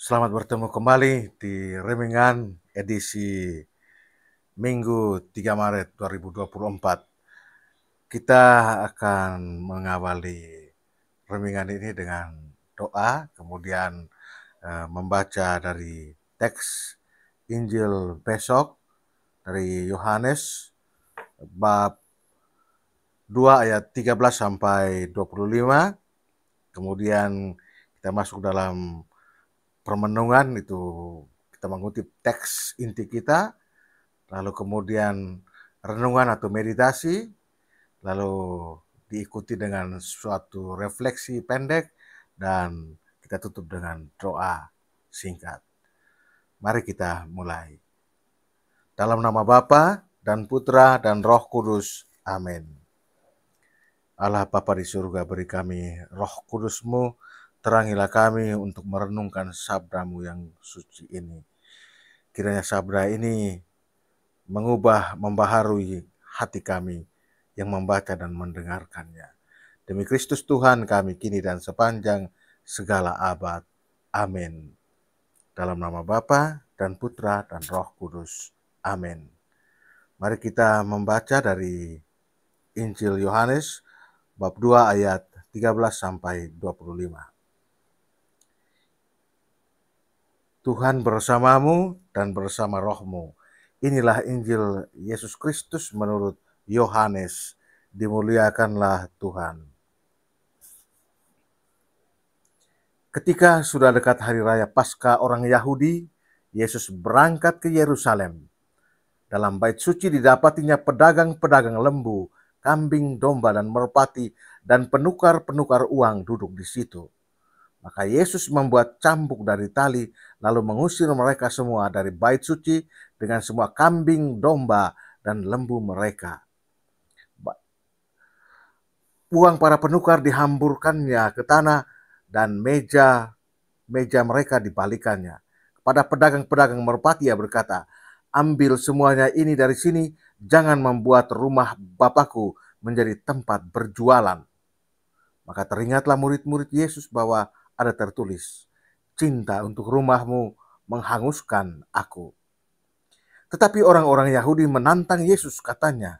Selamat bertemu kembali di Remingan edisi Minggu 3 Maret 2024. Kita akan mengawali Remingan ini dengan doa, kemudian membaca dari teks Injil besok dari Yohanes bab 2 ayat 13 sampai 25. Kemudian kita masuk dalam permenungan, itu kita mengutip teks inti kita, lalu kemudian renungan atau meditasi, lalu diikuti dengan suatu refleksi pendek, dan kita tutup dengan doa singkat. Mari kita mulai. Dalam nama Bapa dan Putra dan Roh Kudus. Amin. Allah Bapa di surga, beri kami Roh Kudus-Mu, terangilah kami untuk merenungkan sabda-Mu yang suci ini. Kiranya sabda ini mengubah, membaharui hati kami yang membaca dan mendengarkannya. Demi Kristus Tuhan kami kini dan sepanjang segala abad. Amin. Dalam nama Bapa dan Putra dan Roh Kudus. Amin. Mari kita membaca dari Injil Yohanes bab 2 ayat 13 sampai 25. Tuhan bersamamu dan bersama rohmu. Inilah Injil Yesus Kristus menurut Yohanes. Dimuliakanlah Tuhan. Ketika sudah dekat hari raya Paskah orang Yahudi, Yesus berangkat ke Yerusalem. Dalam bait suci didapatinya pedagang-pedagang lembu, kambing, domba, dan merpati, dan penukar-penukar uang duduk di situ. Maka Yesus membuat cambuk dari tali, lalu mengusir mereka semua dari bait suci dengan semua kambing, domba, dan lembu mereka. Uang para penukar dihamburkannya ke tanah, dan meja mereka dibalikannya. Kepada pedagang-pedagang merpati ia berkata, "Ambil semuanya ini dari sini, jangan membuat rumah Bapakku menjadi tempat berjualan." Maka teringatlah murid-murid Yesus bahwa ada tertulis, "Cinta untuk rumahmu menghanguskan aku." Tetapi orang-orang Yahudi menantang Yesus, katanya,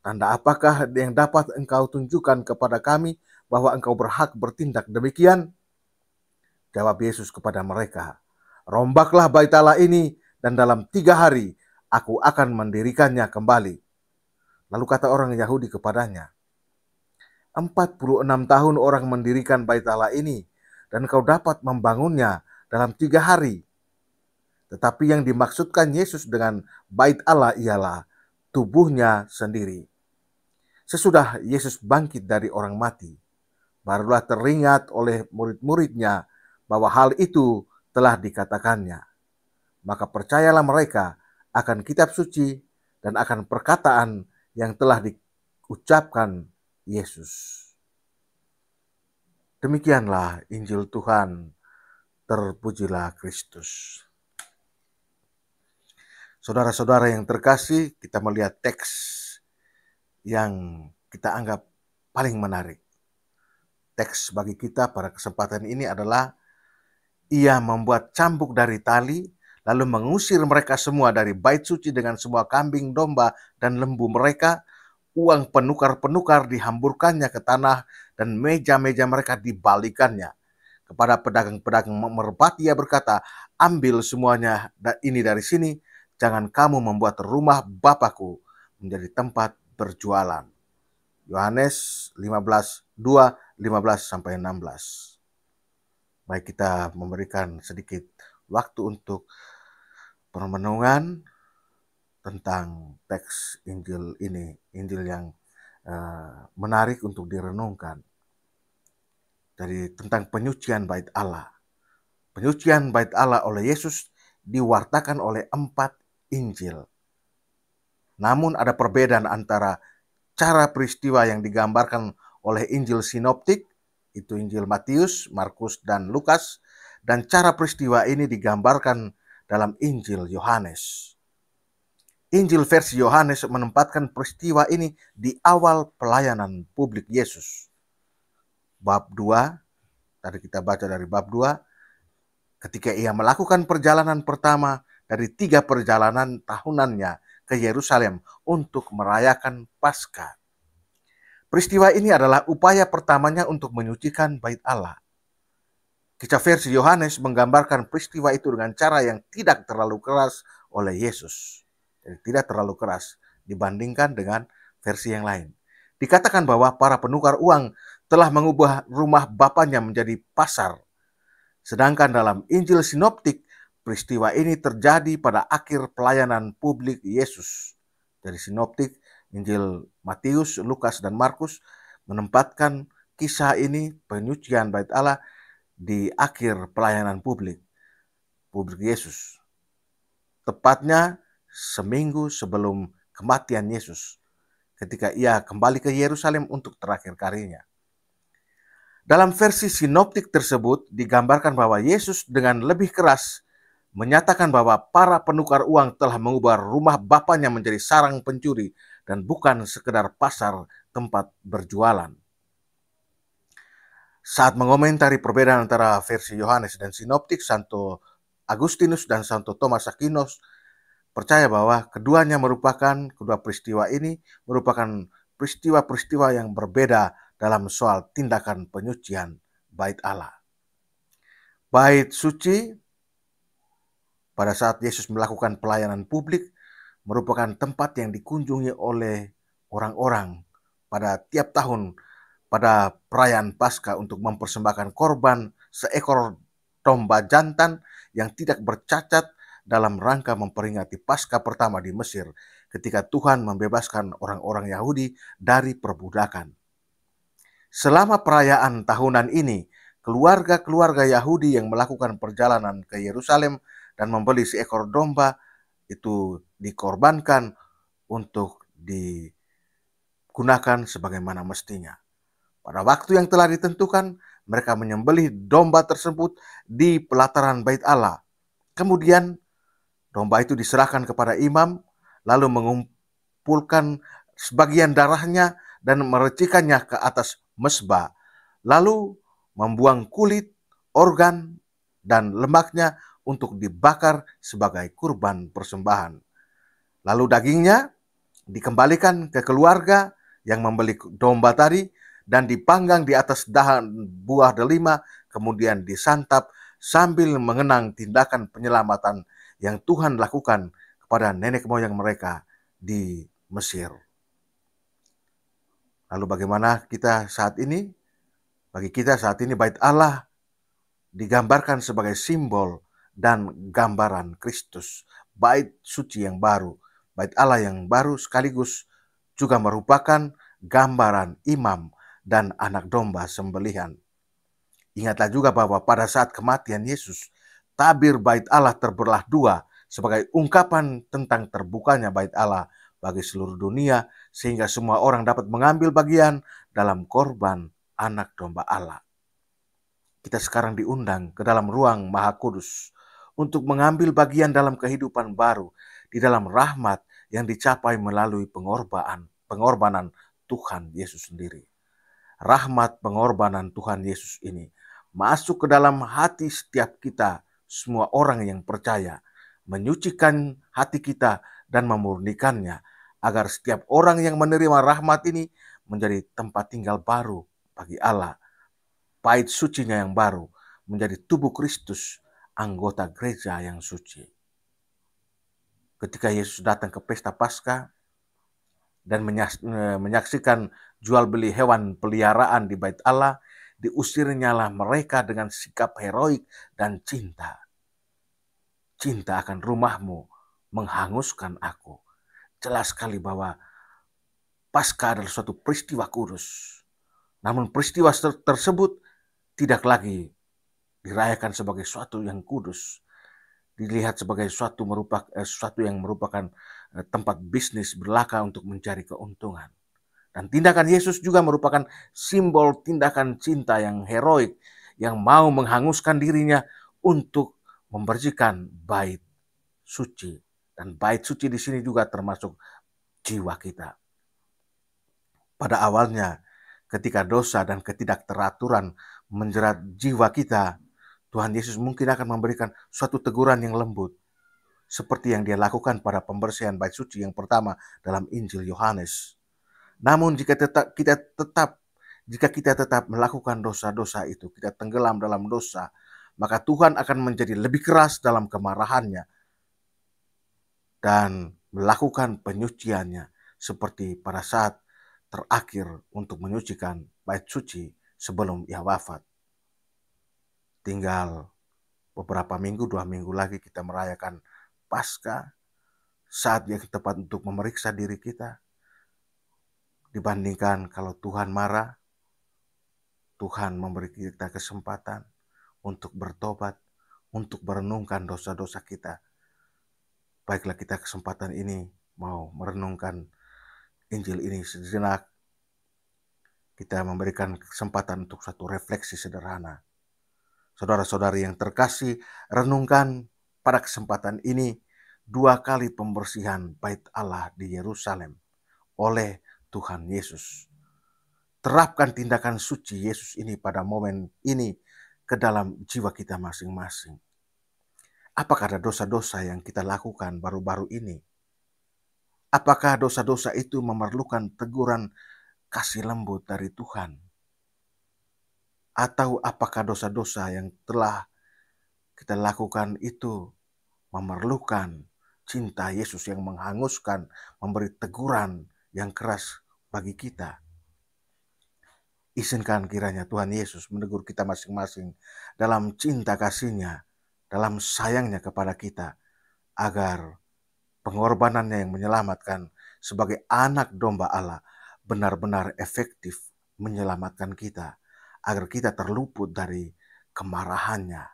"Tanda apakah yang dapat engkau tunjukkan kepada kami bahwa engkau berhak bertindak demikian?" Jawab Yesus kepada mereka, "Rombaklah bait Allah ini, dan dalam 3 hari aku akan mendirikannya kembali." Lalu kata orang Yahudi kepadanya, 46 tahun orang mendirikan bait Allah ini, dan kau dapat membangunnya dalam 3 hari. Tetapi yang dimaksudkan Yesus dengan bait Allah ialah tubuhnya sendiri. Sesudah Yesus bangkit dari orang mati, barulah teringat oleh murid-muridnya bahwa hal itu telah dikatakannya. Maka percayalah mereka akan kitab suci dan akan perkataan yang telah diucapkan Yesus. Demikianlah Injil Tuhan. Terpujilah Kristus. Saudara-saudara yang terkasih, kita melihat teks yang kita anggap paling menarik. Teks bagi kita pada kesempatan ini adalah ia membuat cambuk dari tali, lalu mengusir mereka semua dari bait suci dengan semua kambing, domba, dan lembu mereka. Uang penukar-penukar dihamburkannya ke tanah, dan meja-meja mereka dibalikannya. Kepada pedagang-pedagang merpati ia berkata, "Ambil semuanya ini dari sini, jangan kamu membuat rumah Bapakku menjadi tempat berjualan." Yohanes 15, 2, 15-16. Baik, kita memberikan sedikit waktu untuk permenungan tentang teks Injil ini, Injil yang menarik untuk direnungkan. Dari tentang penyucian bait Allah. Penyucian bait Allah oleh Yesus diwartakan oleh 4 Injil. Namun ada perbedaan antara cara peristiwa yang digambarkan oleh Injil sinoptik, itu Injil Matius, Markus, dan Lukas, dan cara peristiwa ini digambarkan dalam Injil Yohanes. Injil versi Yohanes menempatkan peristiwa ini di awal pelayanan publik Yesus. Bab 2, tadi kita baca dari bab 2, ketika ia melakukan perjalanan pertama dari 3 perjalanan tahunannya ke Yerusalem untuk merayakan Paskah. Peristiwa ini adalah upaya pertamanya untuk menyucikan bait Allah. Kisah versi Yohanes menggambarkan peristiwa itu dengan cara yang tidak terlalu keras oleh Yesus. Jadi tidak terlalu keras dibandingkan dengan versi yang lain. Dikatakan bahwa para penukar uang telah mengubah rumah Bapaknya menjadi pasar. Sedangkan dalam Injil Sinoptik, peristiwa ini terjadi pada akhir pelayanan publik Yesus. Dari Sinoptik, Injil Matius, Lukas, dan Markus menempatkan kisah ini, penyucian bait Allah, di akhir pelayanan publik Yesus. Tepatnya seminggu sebelum kematian Yesus, ketika ia kembali ke Yerusalem untuk terakhir kalinya. Dalam versi sinoptik tersebut digambarkan bahwa Yesus dengan lebih keras menyatakan bahwa para penukar uang telah mengubah rumah Bapaknya menjadi sarang pencuri dan bukan sekedar pasar tempat berjualan. Saat mengomentari perbedaan antara versi Yohanes dan sinoptik, Santo Agustinus dan Santo Thomas Aquinas percaya bahwa kedua peristiwa ini merupakan peristiwa-peristiwa yang berbeda dalam soal tindakan penyucian bait Allah. Bait suci pada saat Yesus melakukan pelayanan publik merupakan tempat yang dikunjungi oleh orang-orang pada tiap tahun pada perayaan Paskah untuk mempersembahkan korban seekor domba jantan yang tidak bercacat dalam rangka memperingati Paskah pertama di Mesir ketika Tuhan membebaskan orang-orang Yahudi dari perbudakan. Selama perayaan tahunan ini, keluarga-keluarga Yahudi yang melakukan perjalanan ke Yerusalem dan membeli seekor domba itu dikorbankan untuk digunakan sebagaimana mestinya. Pada waktu yang telah ditentukan, mereka menyembelih domba tersebut di pelataran bait Allah. Kemudian domba itu diserahkan kepada imam, lalu mengumpulkan sebagian darahnya dan merecikannya ke atas mezbah, lalu membuang kulit, organ, dan lemaknya untuk dibakar sebagai kurban persembahan. Lalu dagingnya dikembalikan ke keluarga yang membeli domba tadi dan dipanggang di atas dahan buah delima, kemudian disantap sambil mengenang tindakan penyelamatan yang Tuhan lakukan kepada nenek moyang mereka di Mesir. Lalu bagaimana kita saat ini? Bagi kita saat ini bait Allah digambarkan sebagai simbol dan gambaran Kristus, bait suci yang baru, bait Allah yang baru sekaligus juga merupakan gambaran imam dan anak domba sembelihan. Ingatlah juga bahwa pada saat kematian Yesus, tabir bait Allah terbelah dua sebagai ungkapan tentang terbukanya bait Allah bagi seluruh dunia sehingga semua orang dapat mengambil bagian dalam korban anak domba Allah. Kita sekarang diundang ke dalam ruang Maha Kudus untuk mengambil bagian dalam kehidupan baru di dalam rahmat yang dicapai melalui pengorbanan Tuhan Yesus sendiri. Rahmat pengorbanan Tuhan Yesus ini masuk ke dalam hati setiap kita, semua orang yang percaya, menyucikan hati kita dan memurnikannya, agar setiap orang yang menerima rahmat ini menjadi tempat tinggal baru bagi Allah. Bait sucinya yang baru menjadi tubuh Kristus, anggota gereja yang suci. Ketika Yesus datang ke pesta Paskah dan menyaksikan jual beli hewan peliharaan di bait Allah, diusirnyalah mereka dengan sikap heroik dan cinta. Cinta akan rumahmu menghanguskan aku. Jelas sekali bahwa Paskah adalah suatu peristiwa kudus. Namun peristiwa tersebut tidak lagi dirayakan sebagai suatu yang kudus. Dilihat sebagai suatu yang merupakan tempat bisnis belaka untuk mencari keuntungan. Dan tindakan Yesus juga merupakan simbol tindakan cinta yang heroik, yang mau menghanguskan dirinya untuk membersihkan bait suci. Dan bait suci di sini juga termasuk jiwa kita. Pada awalnya, ketika dosa dan ketidakteraturan menjerat jiwa kita, Tuhan Yesus mungkin akan memberikan suatu teguran yang lembut, seperti yang dia lakukan pada pembersihan bait suci yang pertama dalam Injil Yohanes. Namun jika kita tetap melakukan dosa-dosa itu, kita tenggelam dalam dosa, maka Tuhan akan menjadi lebih keras dalam kemarahannya dan melakukan penyuciannya seperti pada saat terakhir untuk menyucikan bait suci sebelum ia wafat. Tinggal beberapa minggu, 2 minggu lagi kita merayakan Paskah, saat yang tepat untuk memeriksa diri kita. Dibandingkan kalau Tuhan marah, Tuhan memberi kita kesempatan untuk bertobat, untuk merenungkan dosa-dosa kita. Baiklah kita kesempatan ini mau merenungkan Injil ini sejenak. Kita memberikan kesempatan untuk satu refleksi sederhana. Saudara-saudari yang terkasih, renungkan pada kesempatan ini 2 kali pembersihan bait Allah di Yerusalem oleh Tuhan Yesus. Terapkan tindakan suci Yesus ini pada momen ini ke dalam jiwa kita masing-masing. Apakah ada dosa-dosa yang kita lakukan baru-baru ini? Apakah dosa-dosa itu memerlukan teguran kasih lembut dari Tuhan? Atau apakah dosa-dosa yang telah kita lakukan itu memerlukan cinta Yesus yang menghanguskan, memberi teguran yang keras bagi kita? Izinkan kiranya Tuhan Yesus menegur kita masing-masing dalam cinta kasih-Nya, dalam sayangnya kepada kita, agar pengorbanannya yang menyelamatkan sebagai anak domba Allah benar-benar efektif menyelamatkan kita, agar kita terluput dari kemarahannya,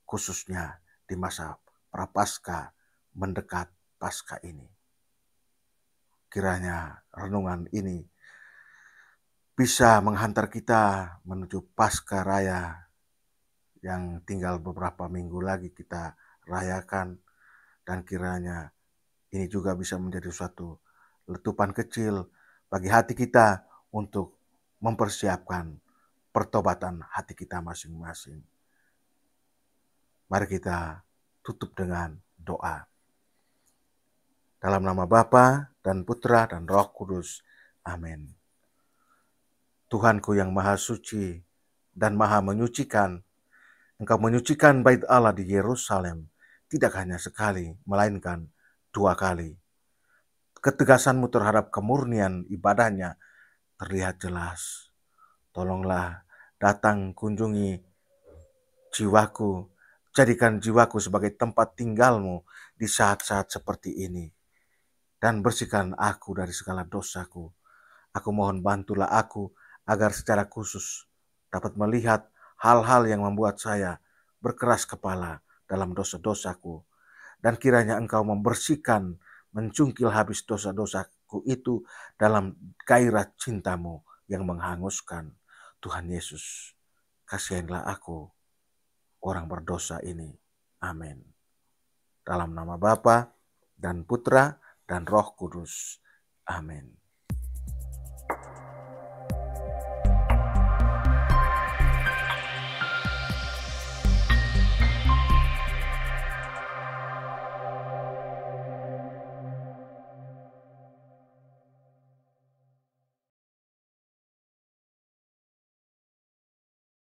khususnya di masa Prapaskah mendekat Paskah ini. Kiranya renungan ini bisa menghantar kita menuju Paskah Raya yang tinggal beberapa minggu lagi kita rayakan, dan kiranya ini juga bisa menjadi suatu letupan kecil bagi hati kita untuk mempersiapkan pertobatan hati kita masing-masing. Mari kita tutup dengan doa. Dalam nama Bapa dan Putra dan Roh Kudus. Amin. Tuhanku yang maha suci dan maha menyucikan, Engkau menyucikan bait Allah di Yerusalem tidak hanya sekali, melainkan 2 kali. Ketegasan-Mu terhadap kemurnian ibadahnya terlihat jelas. Tolonglah datang kunjungi jiwaku, jadikan jiwaku sebagai tempat tinggal-Mu di saat-saat seperti ini. Dan bersihkan aku dari segala dosaku. Aku mohon bantulah aku agar secara khusus dapat melihat hal-hal yang membuat saya berkeras kepala dalam dosa-dosaku. Dan kiranya Engkau membersihkan, mencungkil habis dosa-dosaku itu dalam gairah cinta-Mu yang menghanguskan. Tuhan Yesus, kasihilah aku, orang berdosa ini. Amin. Dalam nama Bapa dan Putra dan Roh Kudus. Amin.